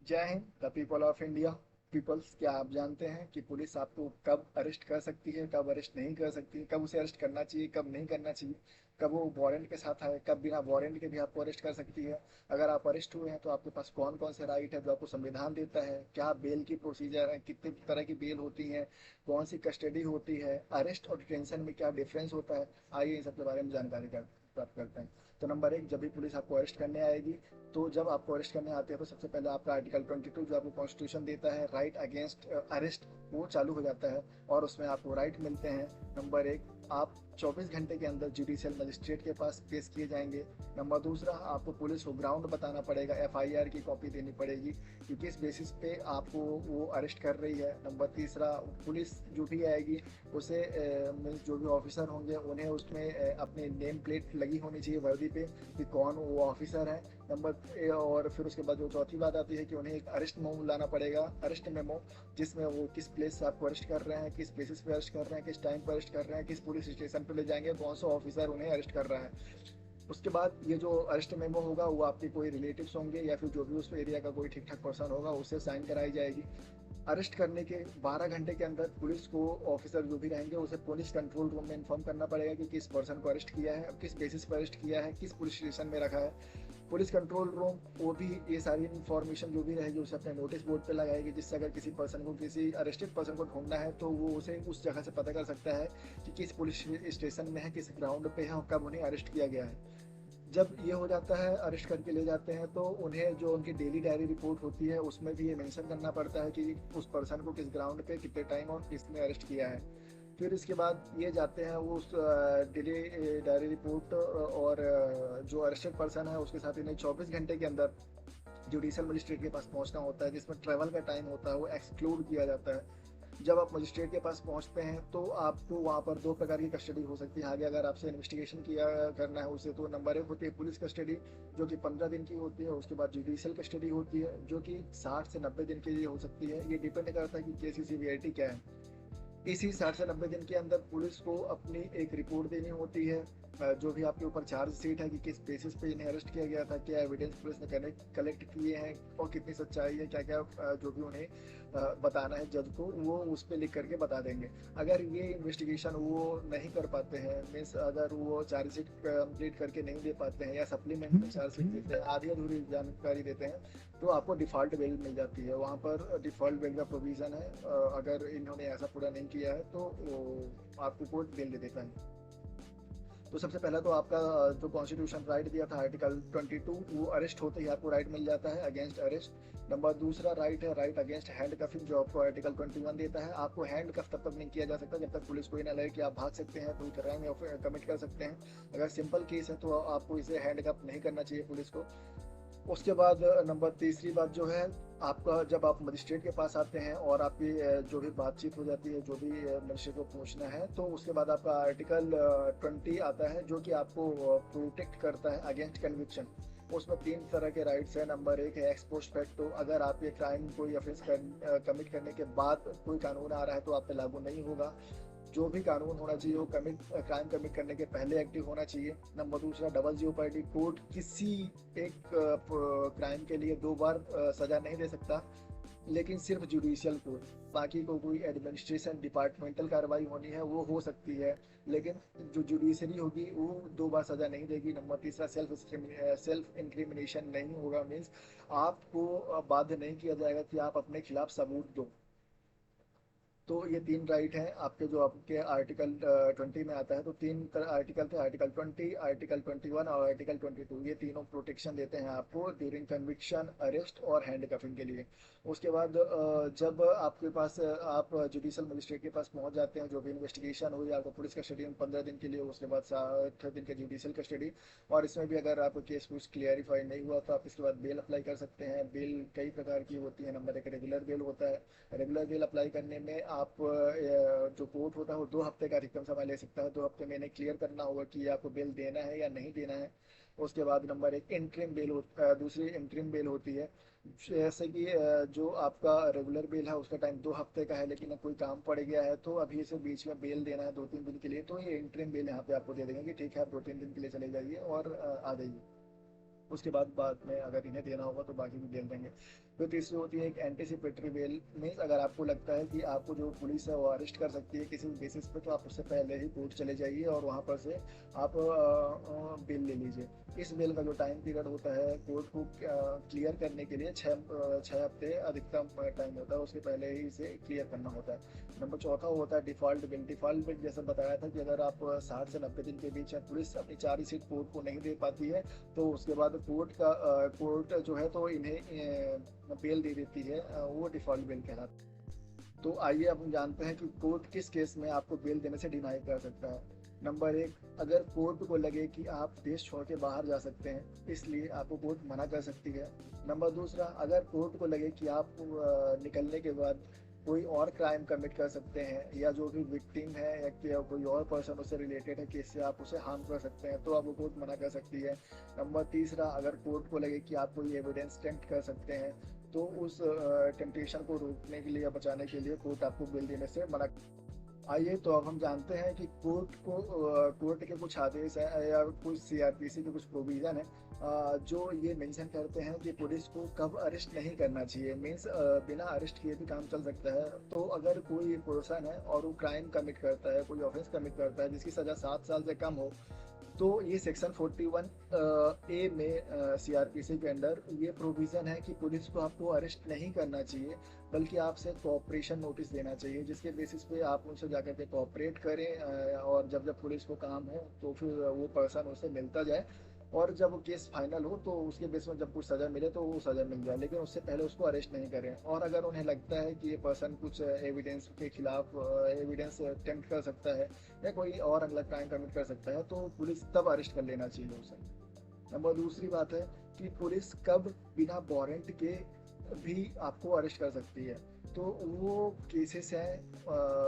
जय हिंद the people of India. Peoples, क्या आप जानते हैं कि पुलिस आपको कब अरेस्ट कर सकती है, कब अरेस्ट नहीं कर सकती, कब उसे अरेस्ट करना चाहिए, कब नहीं करना चाहिए, कब वो वारंट के साथ है, कब बिना वारंट के भी आपको अरेस्ट कर सकती है। अगर आप अरेस्ट हुए हैं तो आपके पास कौन कौन से राइट है जो आपको संविधान देता है, क्या बेल की प्रोसीजर है, कितने तरह की बेल होती है, कौन सी कस्टडी होती है, अरेस्ट और डिटेंशन में क्या डिफरेंस होता है। आइए इन सब के बारे में जानकारी प्राप्त करते हैं। तो नंबर एक, जब भी पुलिस आपको अरेस्ट करने आएगी, तो जब आपको अरेस्ट करने आते हैं तो सबसे पहले आपका आर्टिकल 22 जो आपको कॉन्स्टिट्यूशन देता है राइट अगेंस्ट अरेस्ट, वो चालू हो जाता है और उसमें आपको राइट मिलते हैं। नंबर एक, आप 24 घंटे के अंदर जुडिशियल मजिस्ट्रेट के पास पेश किए जाएंगे। नंबर दूसरा, आपको पुलिस को ग्राउंड बताना पड़ेगा, एफआईआर की कॉपी देनी पड़ेगी कि किस बेसिस पे आपको वो अरेस्ट कर रही है। नंबर तीसरा, पुलिस जो भी आएगी उसे जो भी ऑफिसर होंगे उन्हें उसमें अपनी नेम प्लेट लगी होनी चाहिए वर्दी पे कि कौन वो ऑफिसर है। और फिर उसके बाद जो चौथी बात आती है कि उन्हें एक अरेस्ट मेमो लाना पड़ेगा, अरेस्ट मेमो, जिसमें वो किस प्लेस से आपको अरेस्ट कर रहे हैं, किस बेसिस पे अरेस्ट कर रहे हैं, किस टाइम पर अरेस्ट कर रहे हैं, किस पुलिस स्टेशन पे ले जाएंगे, कौन सा ऑफिसर उन्हें अरेस्ट कर रहा है। उसके बाद ये जो अरेस्ट मेमो होगा वो आपके कोई रिलेटिव्स होंगे या फिर जो भी उस एरिया का कोई ठीक ठाक पर्सन होगा उससे साइन कराई जाएगी। अरेस्ट करने के 12 घंटे के अंदर पुलिस को ऑफिसर जो भी रहेंगे उसे पुलिस कंट्रोल रूम में इन्फॉर्म करना पड़ेगा कि किस पर्सन को अरेस्ट किया है, किस बेसिस पर अरेस्ट किया है, किस पुलिस स्टेशन में रखा है। पुलिस कंट्रोल रूम वो भी ये सारी इन्फॉर्मेशन जो भी रहेगी उसे अपने नोटिस बोर्ड पे लगाएगी, जिससे अगर किसी पर्सन को, किसी अरेस्टेड पर्सन को ढूंढना है तो वो उसे उस जगह से पता कर सकता है कि किस पुलिस स्टेशन में है, किस ग्राउंड पे है और कब उन्हें अरेस्ट किया गया है। जब ये हो जाता है, अरेस्ट करके ले जाते हैं, तो उन्हें जो उनकी डेली डायरी रिपोर्ट होती है उसमें भी ये मेंशन करना पड़ता है कि उस पर्सन को किस ग्राउंड पे कितने टाइम और किसने अरेस्ट किया है। फिर इसके बाद ये जाते हैं वो उस डेली डायरी रिपोर्ट और जो अरेस्टेड पर्सन है उसके साथ इन्हें 24 घंटे के अंदर जुडिशियल मजिस्ट्रेट के पास पहुंचना होता है, जिसमें ट्रैवल का टाइम होता है वो एक्सक्लूड किया जाता है। जब आप मजिस्ट्रेट के पास पहुंचते हैं तो आपको वहां पर दो प्रकार की कस्टडी हो सकती है। आगे अगर आपसे इन्वेस्टिगेशन किया करना है उसे, तो नंबर एक होती है पुलिस कस्टडी जो कि 15 दिन की होती है। उसके बाद जुडिशियल कस्टडी होती है जो कि 60 से 90 दिन के लिए हो सकती है। ये डिपेंड करता है कि केस की सीवियरिटी क्या है। इसी 60 से 90 दिन के अंदर पुलिस को अपनी एक रिपोर्ट देनी होती है, जो भी आपके ऊपर चार्जशीट है कि किस बेसिस पे इन्हें अरेस्ट किया गया था, क्या एविडेंस पुलिस ने कलेक्ट किए हैं और कितनी सच्चाई है, क्या क्या जो भी उन्हें बताना है जज को, वो उस पर लिख करके बता देंगे। अगर ये इन्वेस्टिगेशन वो नहीं कर पाते हैं, मीन्स अगर वो चार्जशीट कंप्लीट करके नहीं दे पाते हैं या सप्लीमेंट में चार्जशीट देते हैं, आधी अधूरी जानकारी देते हैं, तो आपको डिफ़ॉल्ट बेल मिल जाती है। वहाँ पर डिफ़ॉल्ट बेल का प्रोविज़न है, अगर इन्होंने ऐसा पूरा नहीं किया है तो आपको कोर्ट बेल दे देता है। तो सबसे पहला तो आपका जो कॉन्स्टिट्यूशन राइट दिया था आर्टिकल 22, वो अरेस्ट होते ही आपको राइट मिल जाता है अगेंस्ट अरेस्ट। नंबर दूसरा राइट है राइट अगेंस्ट हैंड कफिंग, जो आपको आर्टिकल 21 देता है। आपको हैंड कफ तब तक नहीं किया जा सकता जब तक पुलिस कोई ना लगे कि आप भाग सकते हैं, कोई क्राइम कमिट कर सकते हैं। अगर सिंपल केस है तो आपको इसे हैंड कफ नहीं करना चाहिए पुलिस को। उसके बाद नंबर तीसरी बात जो है, आपका जब आप मजिस्ट्रेट के पास आते हैं और आपकी जो भी बातचीत हो जाती है, जो भी मजिस्ट्रेट को पूछना है, तो उसके बाद आपका आर्टिकल 20 आता है जो कि आपको प्रोटेक्ट करता है अगेंस्ट कन्विक्शन। उसमें तीन तरह के राइट्स हैं। नंबर एक है एक्स पोस्ट फैक्टो, अगर आप ये क्राइम कोई ऑफेंस कमिट करने के बाद कोई कानून आ रहा है तो आप पे लागू नहीं होगा। जो भी कानून होना चाहिए वो क्राइम कमिट करने के पहले एक्टिव होना चाहिए। नंबर दूसरा, डबल जेओपर्डी, कोर्ट किसी एक क्राइम के लिए दो बार सजा नहीं दे सकता, लेकिन सिर्फ जुडिशियल कोर्ट। बाकी को कोई एडमिनिस्ट्रेशन डिपार्टमेंटल कार्रवाई होनी है वो हो सकती है, लेकिन जो जुडिशरी होगी वो दो बार सजा नहीं देगी। नंबर तीसरा, सेल्फ इंक्रिमिनेशन नहीं होगा, मीन्स आपको बाध्य नहीं किया जाएगा कि आप अपने खिलाफ सबूत दो। तो ये तीन राइट हैं आपके, जो आपके आर्टिकल 20 में आता है। तो तीन आर्टिकल थे, आर्टिकल 20, आर्टिकल 21 और आर्टिकल 22। ये तीनों प्रोटेक्शन देते हैं आपको ड्यूरिंग कन्विक्शन, अरेस्ट और हैंड कफिंग के लिए। उसके बाद जब आपके पास आप जुडिशल मजिस्ट्रेट के पास पहुंच जाते हैं, जो भी इन्वेस्टिगेशन हुई आपको पुलिस कस्टडी में 15 दिन के लिए, उसके बाद 60 दिन के जुडिशल कस्टडी। और इसमें भी अगर आपका केस कुछ क्लियरिफाई नहीं हुआ तो आप इसके बाद बेल अप्लाई कर सकते हैं। बेल कई प्रकार की होती है। नंबर एक, रेगुलर बेल होता है। रेगुलर बिल अप्लाई करने में आप जो कोर्ट होता है वो 2 हफ्ते का अधिकतम समय ले सकता है। 2 हफ्ते में इन्हें क्लियर करना होगा कि आपको बिल देना है या नहीं देना है। उसके बाद नंबर एक, इंटरिम बेल दूसरी इंटरिम बेल होती है। जैसे कि जो आपका रेगुलर बेल है उसका टाइम 2 हफ्ते का है, लेकिन कोई काम पड़ गया है तो अभी इसे बीच में बेल देना है 2-3 दिन के लिए, तो ये इंटरिम बेल यहाँ पे आपको दे देंगे कि ठीक है आप 2-3 दिन के लिए चले जाइए और आ जाइए। उसके बाद में अगर इन्हें देना होगा तो बाकी भी बेल देंगे। फिर तीसरी होती है एक एंटीसिपेटरी बेल। मीन्स अगर आपको लगता है कि आपको जो पुलिस है वो अरेस्ट कर सकती है किसी भी बेसिस पे, तो आप उससे पहले ही कोर्ट चले जाइए और वहाँ पर से आप बेल ले लीजिए। इस बेल का जो टाइम पीरियड होता है कोर्ट को क्लियर करने के लिए 6 हफ्ते अधिकतम टाइम होता है, उसके पहले ही इसे क्लियर करना होता है। नंबर चौथा होता है डिफ़ॉल्ट बिल। डिफ़ॉल्ट बिल जैसे बताया था कि अगर आप 60 से 90 दिन के बीच में पुलिस अपनी 4 सीट कोर्ट को नहीं दे पाती है तो उसके बाद कोर्ट जो है तो इन्हें बेल दे देती है, वो डिफ़ॉल्ट बेल कहलाता है। तो आइए अब हम जानते हैं कि कोर्ट किस केस में आपको बेल देने से डिनाई कर सकता है। नंबर एक, अगर कोर्ट को लगे कि आप देश छोड़ के बाहर जा सकते हैं इसलिए आपको कोर्ट मना कर सकती है। नंबर दूसरा, अगर कोर्ट को लगे कि आप निकलने के बाद कोई और क्राइम कमिट कर सकते हैं या जो भी विक्टिम है या कोई और पर्सन उससे रिलेटेड है कि इससे आप उसे हार्म कर सकते हैं तो आपको कोर्ट मना कर सकती है। नंबर तीसरा, अगर कोर्ट को लगे कि आप कोई एविडेंस टेम्प्ट कर सकते हैं तो उस टेम्पटेशन को रोकने के लिए या बचाने के लिए कोर्ट आपको बेल देने से मना। आइए तो अब हम जानते हैं कि कोर्ट के कुछ आदेश हैं या कुछ सीआरपीसी के कुछ प्रोविज़न है जो ये मेंशन करते हैं कि पुलिस को कब अरेस्ट नहीं करना चाहिए। मीन्स बिना अरेस्ट किए भी काम चल सकता है। तो अगर कोई पर्सन है और वो क्राइम कमिट करता है, कोई ऑफेंस कमिट करता है जिसकी सज़ा 7 साल से कम हो, तो ये सेक्शन 41 ए में सीआरपीसी के अंडर ये प्रोविज़न है कि पुलिस को आपको अरेस्ट नहीं करना चाहिए बल्कि आपसे कोऑपरेशन नोटिस देना चाहिए, जिसके बेसिस पे आप उनसे जाकर के कोऑपरेट करें और जब जब पुलिस को काम हो तो फिर वो पर्सन उससे मिलता जाए और जब वो केस फाइनल हो तो उसके बेस में जब कुछ सज़ा मिले तो वो सज़ा मिल जाए, लेकिन उससे पहले उसको अरेस्ट नहीं करें। और अगर उन्हें लगता है कि ये पर्सन कुछ एविडेंस के खिलाफ एविडेंस टेम्प्ट कर सकता है या कोई और अगला क्राइम कमिट कर सकता है तो पुलिस तब अरेस्ट कर लेना चाहिए उसे। नंबर दूसरी बात है कि पुलिस कब बिना वारंट के भी आपको अरेस्ट कर सकती है। तो वो केसेस हैं,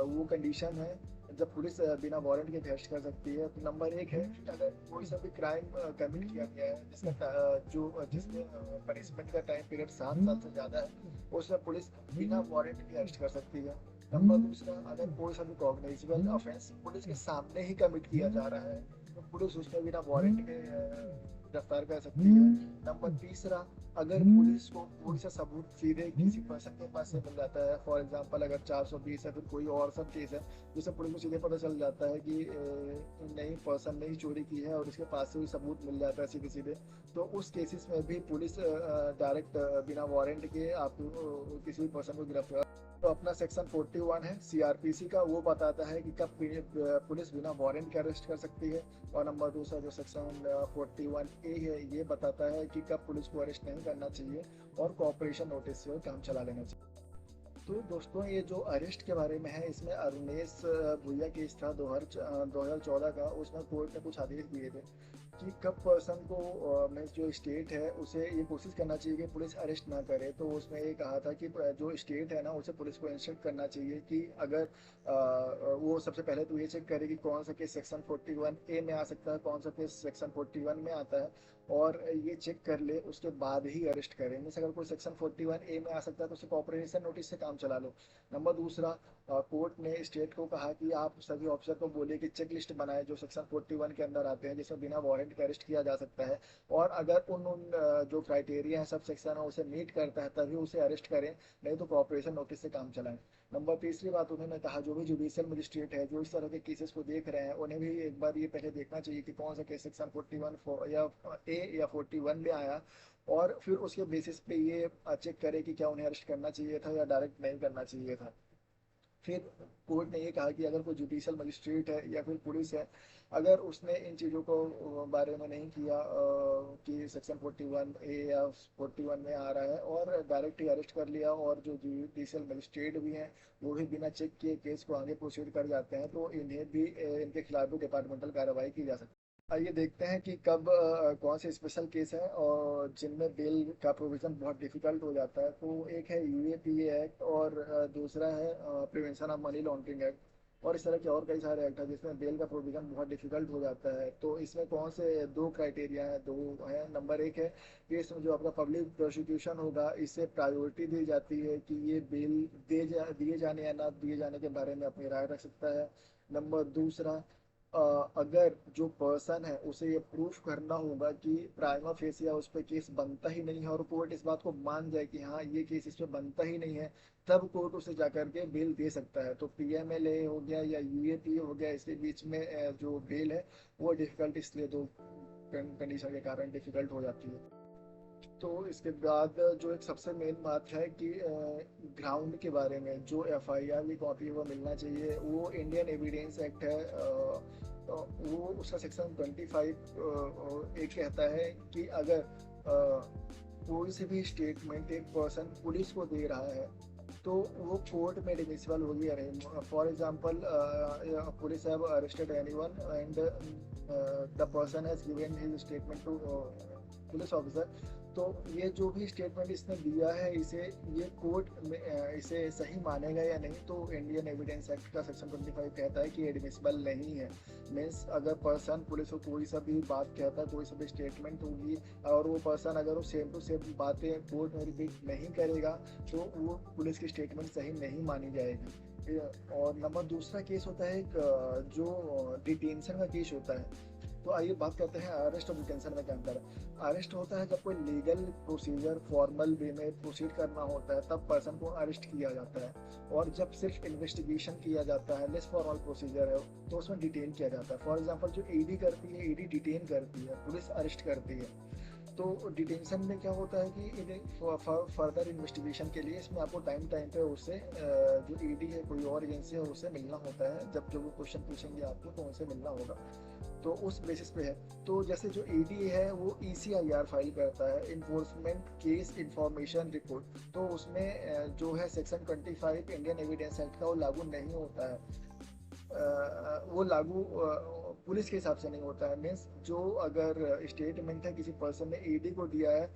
वो कंडीशन है जब पुलिस बिना वारंट के अरेस्ट कर सकती है। तो नंबर एक है कि अगर कोई सा भी क्राइम कमिट किया गया है जिसमें पनिशमेंट का टाइम पीरियड 7 साल से ज़्यादा है, उसमें पुलिस बिना वारंट के अरेस्ट कर सकती है। नंबर दूसरा, अगर कोई सा भी कॉग्निजेबल ऑफेंस पुलिस के सामने ही कमिट किया जा रहा है तो पुलिस उसमें बिना वारंट के गिरफ्तार कर सकती है। नंबर तीसरा, अगर पुलिस को कोई सा सबूत सीधे किसी पर्सन के पास से मिल जाता है, फॉर एग्जांपल अगर 420 है फिर कोई और सब केस है जिससे पुलिस को सीधे पता चल जाता है कि नहीं पर्सन ने ही चोरी की है और इसके पास से भी सबूत मिल जाता है सीधे सीधे, तो उस केसेस में भी पुलिस डायरेक्ट बिना वारंट के आप किसी भी पर्सन को गिरफ्तार। तो अपना सेक्शन 41 है सीआरपीसी का, वो बताता है कि कब पुलिस बिना वारंट के अरेस्ट कर सकती है। और नंबर दूसरा जो सेक्शन 41 ए है ये बताता है कि कब पुलिस को अरेस्ट नहीं करना चाहिए और कोऑपरेशन नोटिस से काम चला लेना चाहिए। तो दोस्तों ये जो अरेस्ट के बारे में है इसमें अरुणेश भुइया केस था 2014 का, उसमें कोर्ट ने कुछ आदेश दिए थे कि कब पर्सन को में जो स्टेट है उसे ये कोशिश करना चाहिए कि पुलिस अरेस्ट ना करे। तो उसमें ये कहा था कि जो स्टेट है ना उसे पुलिस को इंस्ट्रक्ट करना चाहिए कि अगर वो सबसे पहले तो ये चेक करे कि कौन सा केस सेक्शन 41 ए में आ सकता है, कौन सा केस सेक्शन 41 में आता है, और ये चेक कर ले उसके बाद ही अरेस्ट करें। मीन्स अगर कोई सेक्शन 41 ए में आ सकता है तो उसे कॉपरेशन नोटिस से काम चला लो। नंबर दूसरा, कोर्ट ने स्टेट को कहा कि आप सभी ऑफिसर को बोले कि चेक लिस्ट बनाए जो सेक्शन 41 के अंदर आते हैं जिसमें बिना वारंट के अरेस्ट किया जा सकता है, और अगर उन जो क्राइटेरिया है सब सेक्शन है उसे मीट करता है तभी उसे अरेस्ट करें, नहीं तो कॉपरेशन नोटिस से काम चलाएं। नंबर तीसरी बात उन्होंने कहा जो भी जुडिशियल मजिस्ट्रेट है जो इस तरह के केसेस को देख रहे हैं उन्हें भी एक बार ये पहले देखना चाहिए कि कौन सा केस सेक्शन 41 या ए या 41 में आया, और फिर उसके बेसिस पे ये चेक करे कि क्या उन्हें अरेस्ट करना चाहिए था या डायरेक्ट नहीं करना चाहिए था। फिर कोर्ट ने ये कहा कि अगर कोई जुडिशियल मजिस्ट्रेट है या फिर पुलिस है, अगर उसने इन चीज़ों को बारे में नहीं किया कि सेक्शन 41 ए या 41 में आ रहा है और डायरेक्ट ही अरेस्ट कर लिया और जो जुडिशियल मजिस्ट्रेट भी हैं वो भी बिना चेक किए केस को आगे प्रोसीड कर जाते हैं तो इन्हें भी इनके खिलाफ भी डिपार्टमेंटल कार्रवाई की जा सकती है। आइए देखते हैं कि कब कौन से स्पेशल केस हैं और जिनमें बेल का प्रोविज़न बहुत डिफिकल्ट हो जाता है। तो एक है यूएपीए एक्ट और दूसरा है prevention of money laundering act, और इस तरह के और कई सारे एक्ट हैं जिसमें बेल का प्रोविज़न बहुत डिफिकल्ट हो जाता है। तो इसमें कौन से दो क्राइटेरिया हैं, दो हैं। नंबर एक है कि इसमें जो आपका पब्लिक प्रोसिक्यूशन होगा इससे प्रायोरिटी दी जाती है कि ये बेल दिए जाने या ना दिए जाने के बारे में अपनी राय रख सकता है। नंबर दूसरा, अगर जो पर्सन है उसे ये प्रूफ करना होगा कि प्राइमा फेसिया उस पर केस बनता ही नहीं है, और कोर्ट इस बात को मान जाए कि हाँ ये केस इस पे बनता ही नहीं है, तब कोर्ट उसे जाकर के बेल दे सकता है। तो पीएमएलए हो गया या यूएपी हो गया, इसके बीच में जो बेल है वो डिफिकल्ट, इसलिए दो कंडीशन के कारण डिफिकल्ट हो जाती है। तो इसके बाद जो एक सबसे मेन बात है कि ग्राउंड के बारे में जो एफआईआर की कॉपी वो मिलना चाहिए, वो इंडियन एविडेंस एक्ट है। वो उसका सेक्शन 25 एक कहता है कि अगर कोई से भी स्टेटमेंट एक पर्सन पुलिस को दे रहा है तो वो कोर्ट में एडमिसिबल होगी या नहीं। For example, police have arrested anyone and the person has given his statement to police officer, तो ये जो भी स्टेटमेंट इसने दिया है इसे ये कोर्ट में इसे सही मानेगा या नहीं। तो इंडियन एविडेंस एक्ट का सेक्शन 25 कहता है कि एडमिसिबल नहीं है। मीन्स अगर पर्सन पुलिस को कोई सा भी बात कहता है, कोई सा भी स्टेटमेंट होगी, और वो पर्सन अगर वो सेम टू सेम बातें कोर्ट में रिपीट नहीं करेगा तो वो पुलिस की स्टेटमेंट सही नहीं मानी जाएगी। और नंबर दूसरा केस होता है एक जो डिटेंशन का केस होता है। तो आइए बात करते हैं अरेस्ट और डिटेंशन में क्या अंतर है। अरेस्ट होता है जब कोई लीगल प्रोसीजर फॉर्मल वे में प्रोसीड करना होता है, तब पर्सन को अरेस्ट किया जाता है। और जब सिर्फ इन्वेस्टिगेशन किया जाता है, लेस फॉर्मल प्रोसीजर है, तो उसमें डिटेन किया जाता है। फॉर एग्जांपल जो ईडी करती है, ईडी डिटेन करती है, पुलिस अरेस्ट करती है। तो डिटेंशन में क्या होता है कि फर्दर इन्वेस्टिगेशन के लिए इसमें आपको टाइम टाइम पे उससे जो ईडी है कोई और एजेंसी है उससे मिलना होता है। जब जो वो क्वेश्चन पूछेंगे आपको तो उनसे मिलना होगा, तो उस बेसिस पे है। तो जैसे जो ईडी है वो ईसीआईआर फाइल करता है, इन्फोर्समेंट केस इंफॉर्मेशन रिपोर्ट, तो उसमें जो है सेक्शन 25 इंडियन एविडेंस एक्ट का वो लागू नहीं होता है। वो लागू पुलिस के हिसाब से नहीं होता है। मीन्स जो अगर स्टेटमेंट है किसी पर्सन ने ईडी को दिया है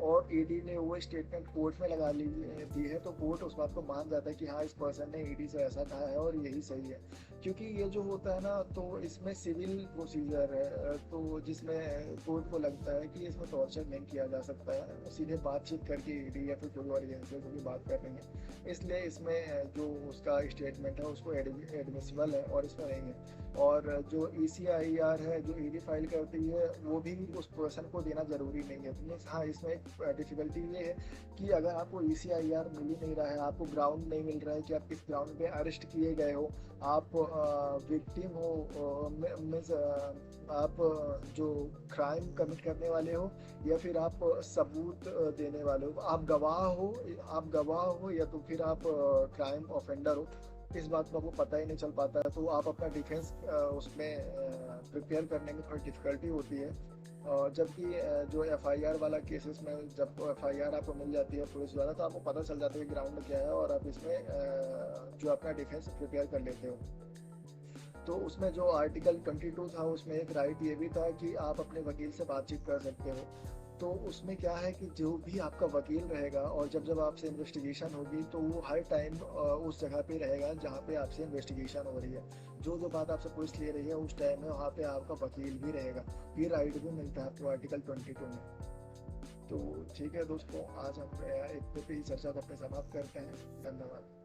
और ईडी ने वो स्टेटमेंट कोर्ट में लगा दी है, तो कोर्ट उस बात को मान जाता है कि हाँ इस पर्सन ने ईडी से ऐसा कहा है और यही सही है। क्योंकि ये जो होता है ना, तो इसमें सिविल प्रोसीजर है, तो जिसमें कोर्ट को लगता है कि इसमें टॉर्चर नहीं किया जा सकता है, सीधे बातचीत करके ईडी या फिर कोई और एजेंसी को भी बात कर रही है, इसलिए इसमें जो उसका स्टेटमेंट है उसको एडमिसिबल है और इसमें नहीं है। और जो ईसीआईआर है जो ईडी फाइल करती है वो भी उस पर्सन को देना जरूरी नहीं है। मीन्स हाँ इसमें एक डिफिकल्टी ये है कि अगर आपको ईसीआईआर मिल ही नहीं रहा है, आपको ग्राउंड नहीं मिल रहा है कि आप किस ग्राउंड पे अरेस्ट किए गए हो, आप विक्टिम हो, मीन्स आप जो क्राइम कमिट करने वाले हो, या फिर आप सबूत देने वाले हो, आप गवाह हो या तो फिर आप क्राइम ऑफेंडर हो, इस बात का आपको पता ही नहीं चल पाता है, तो आप अपना डिफेंस उसमें प्रिपेयर करने में थोड़ी डिफिकल्टी होती है। जबकि जो एफआईआर वाला केसेस में जब एफआईआर आपको मिल जाती है पुलिस द्वारा, तो आपको पता चल जाता है कि ग्राउंड क्या है और आप इसमें जो अपना डिफेंस प्रिपेयर कर लेते हो। तो उसमें जो आर्टिकल 22 था उसमें एक राइट ये भी था कि आप अपने वकील से बातचीत कर सकते हो। तो उसमें क्या है कि जो भी आपका वकील रहेगा और जब जब आपसे इन्वेस्टिगेशन होगी तो वो हर टाइम उस जगह पे रहेगा जहाँ पे आपसे इन्वेस्टिगेशन हो रही है। जो जो बात आपसे पुलिस ले रही है उस टाइम में वहाँ पे आपका वकील भी रहेगा। ये राइट भी मिलता है आपको आर्टिकल 22 में। तो ठीक है दोस्तों, आज हम एक पे ही चर्चा को अपने समाप्त करते हैं। धन्यवाद।